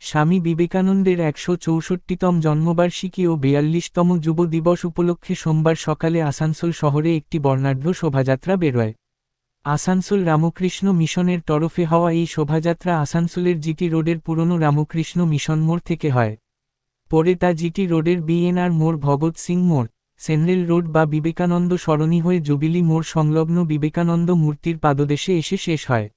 স্বামী বিবেকানন্দের ১৬৪তম জন্মবার্ষিকী ও ৪২তম যুব দিবস উপলক্ষে সোমবার সকালে আসানসোল শহরে একটি বর্ণাঢ্য শোভাযাত্রা বেরোয়। আসানসোল রামকৃষ্ণ মিশনের তরফে হওয়া এই শোভাযাত্রা আসানসোলের জিটি রোডের পুরনো রামকৃষ্ণ মিশন মোড় থেকে হয়। পরে তা জিটি রোডের বিএনআর মোড়, ভগৎ সিং মোড়, সেনরেল রোড বা বিবেকানন্দ সরণি হয়ে জুবিলি মোড় সংলগ্ন বিবেকানন্দ মূর্তির পাদদেশে এসে শেষ হয়।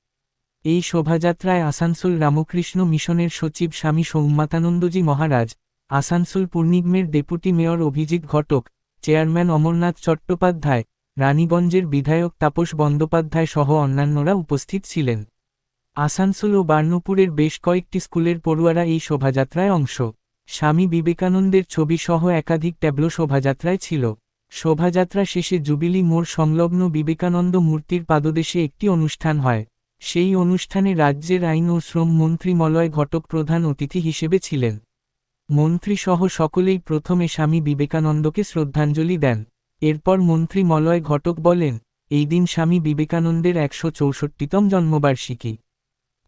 এই শোভাযাত্রায় আসানসোল রামকৃষ্ণ মিশনের সচিব স্বামী সৌম্যাতানন্দজি মহারাজ, আসানসোল পুরনিগমের ডেপুটি মেয়র অভিজিৎ ঘটক, চেয়ারম্যান অমরনাথ চট্টোপাধ্যায়, রানীগঞ্জের বিধায়ক তাপস বন্দ্যোপাধ্যায় সহ অন্যান্যরা উপস্থিত ছিলেন। আসানসোল ও বার্নপুরের বেশ কয়েকটি স্কুলের পড়ুয়ারা এই শোভাযাত্রায় অংশ। স্বামী বিবেকানন্দের ছবি সহ একাধিক ট্যাবলো শোভাযাত্রায় ছিল। শোভাযাত্রা শেষে জুবিলি মোড় সংলগ্ন বিবেকানন্দ মূর্তির পাদদেশে একটি অনুষ্ঠান হয়। সেই অনুষ্ঠানে রাজ্যের আইন ও শ্রম মন্ত্রী মলয় ঘটক প্রধান অতিথি হিসেবে ছিলেন। মন্ত্রীসহ সকলেই প্রথমে স্বামী বিবেকানন্দকে শ্রদ্ধাঞ্জলি দেন। এরপর মন্ত্রী মলয় ঘটক বলেন, এই দিন স্বামী বিবেকানন্দের ১৬৪তম জন্মবার্ষিকী।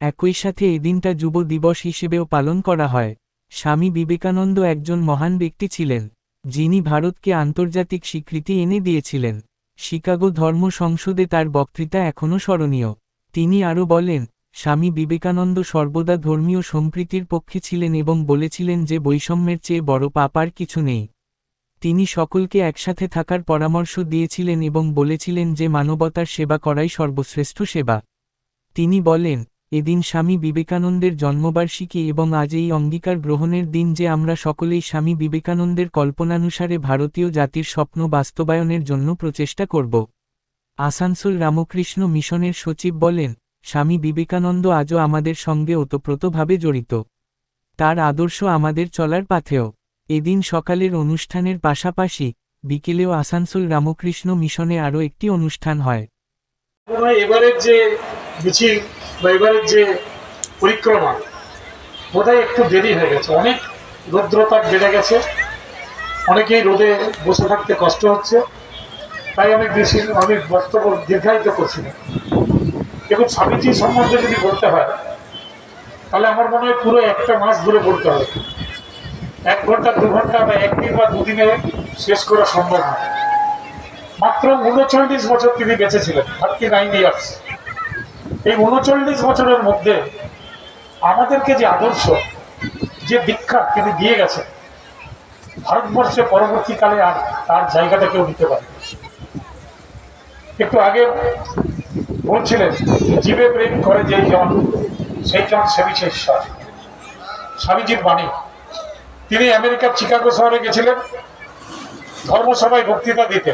একই সাথে এদিনটা যুব দিবস হিসেবেও পালন করা হয়। স্বামী বিবেকানন্দ একজন মহান ব্যক্তি ছিলেন, যিনি ভারতকে আন্তর্জাতিক স্বীকৃতি এনে দিয়েছিলেন। শিকাগো ধর্ম সংসদে তার বক্তৃতা এখনও স্মরণীয়। তিনি আরও বলেন, স্বামী বিবেকানন্দ সর্বদা ধর্মীয় সম্প্রীতির পক্ষে ছিলেন এবং বলেছিলেন যে বৈষম্যের চেয়ে বড় পাপ আর কিছু নেই। তিনি সকলকে একসাথে থাকার পরামর্শ দিয়েছিলেন এবং বলেছিলেন যে মানবতার সেবা করাই সর্বশ্রেষ্ঠ সেবা। তিনি বলেন, এদিন স্বামী বিবেকানন্দের জন্মবার্ষিকী এবং আজ এই অঙ্গীকার গ্রহণের দিন যে আমরা সকলেই স্বামী বিবেকানন্দের কল্পনানুসারে ভারতীয় জাতির স্বপ্ন বাস্তবায়নের জন্য প্রচেষ্টা করব। আসানসোল রামকৃষ্ণ মিশনের সচিব বলেন, স্বামী বিবেকানন্দ আজও আমাদের সঙ্গে ওতপ্রোতভাবে জড়িত। তার আদর্শ আমাদের চলার পাথেয়। এদিন সকালের অনুষ্ঠানের পাশাপাশি বিকেলেও আসানসোল রামকৃষ্ণ মিশনে আরও একটি অনুষ্ঠান হয়। এবারের যে মিছিল বা এবারের যে পরিক্রমা বোধহয় একটু দেরি হয়ে গেছে, অনেক রৌদ্রতাপ বেড়ে গেছে, অনেকেই রোদে বসে থাকতে কষ্ট হচ্ছে, তাই আমি বক্তব্য দীর্ঘায়িত করছি না। দেখুন, স্বামীজি সম্বন্ধে যদি বলতে হয় তাহলে আমার মনে হয় পুরো একটা মাস ধরে বলতে হবে। 1 ঘন্টা 2 ঘন্টা বা একদিন বা দুদিনে শেষ করা সম্ভব নয়। মাত্র 39 বছর তিনি বেঁচে ছিলেন, 39 ইয়ার্স। এই 39 বছরের মধ্যে আমাদেরকে যে আদর্শ, যে দীক্ষা তিনি দিয়ে গেছেন, ভারতবর্ষে পরবর্তীকালে আর তার জায়গাটা কেউ নিতে পারে। একটু আগে বলছিলেন, জীবে প্রেম করে যেই জন সেই জন সেবিছে ঈশ্বর। স্বামীজির বাণী। তিনি আমেরিকার চিকাগো শহরে গেছিলেন ধর্মসভায় বক্তৃতা দিতে।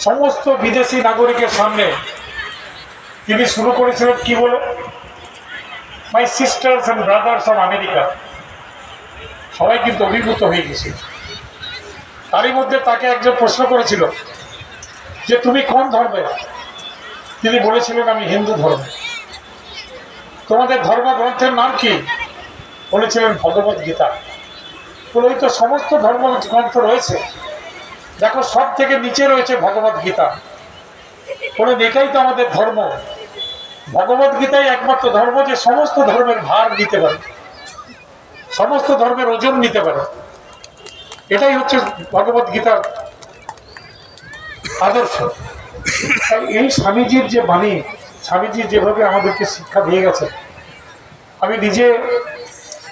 সমস্ত বিদেশি নাগরিকের সামনে তিনি শুরু করেছিলেন কি বলে, my sisters and brothers of America. সবাই কিন্তু অভিভূত হয়ে গেছে। তারই মধ্যে তাকে একজন প্রশ্ন করেছিল যে তুমি কোন ধর্মের? তিনি বলেছিলেন, আমি হিন্দু ধর্ম। তোমাদের ধর্মগ্রন্থের নাম কি? বলেছিলেন, ভগবত গীতা। ওই তো সমস্ত ধর্মগ্রন্থ রয়েছে, দেখো সব থেকে নিচে রয়েছে ভগবত গীতা। বলে এটাই তো আমাদের ধর্ম। ভগবত গীতাই একমাত্র ধর্ম যে সমস্ত ধর্মের ভার নিতে পারে, সমস্ত ধর্মের ওজন নিতে পারে। এটাই হচ্ছে ভগবত গীতার আদর্শ। এই স্বামীজির যে বাণী, স্বামীজি যেভাবে আমাদেরকে শিক্ষা দিয়ে গেছে, আমি নিজে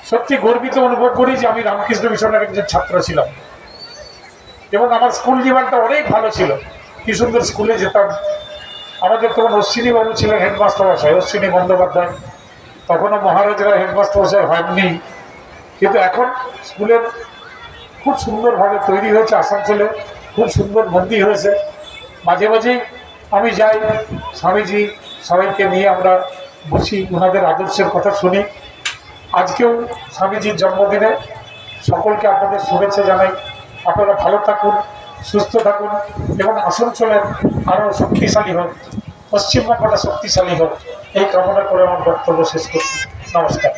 সত্যি গর্বিত অনুভব করি যে আমি রামকৃষ্ণ মিশনের একজন ছাত্র ছিলাম এবং আমার স্কুল জীবনটা অনেক ভালো ছিল। কি সুন্দর স্কুলে যেতাম। আমাদের তখন অশ্বিনী বাবু ছিলেন হেডমাস্টার মশাই, অশ্বিনী বন্দ্যোপাধ্যায়। তখনও মহারাজরা হেডমাস্টার মশাই হয়নি, কিন্তু এখন স্কুলের খুব সুন্দরভাবে তৈরি হয়েছে। আসানসোলে খুব সুন্দর মন্দির হয়েছে। মাঝে মাঝেই আমি যাই, স্বামীজি সবাইকে নিয়ে আমরা বসি, ওনাদের আদর্শের কথা শুনি। আজকেও স্বামীজির জন্মদিনে সকলকে আপনাদের শুভেচ্ছা জানাই। আপনারা ভালো থাকুন, সুস্থ থাকুন এবং আসানসোলের আরও শক্তিশালী হোক, পশ্চিমবঙ্গটা শক্তিশালী হোক, এই কামনা করে আমার বক্তব্য শেষ করছি। নমস্কার।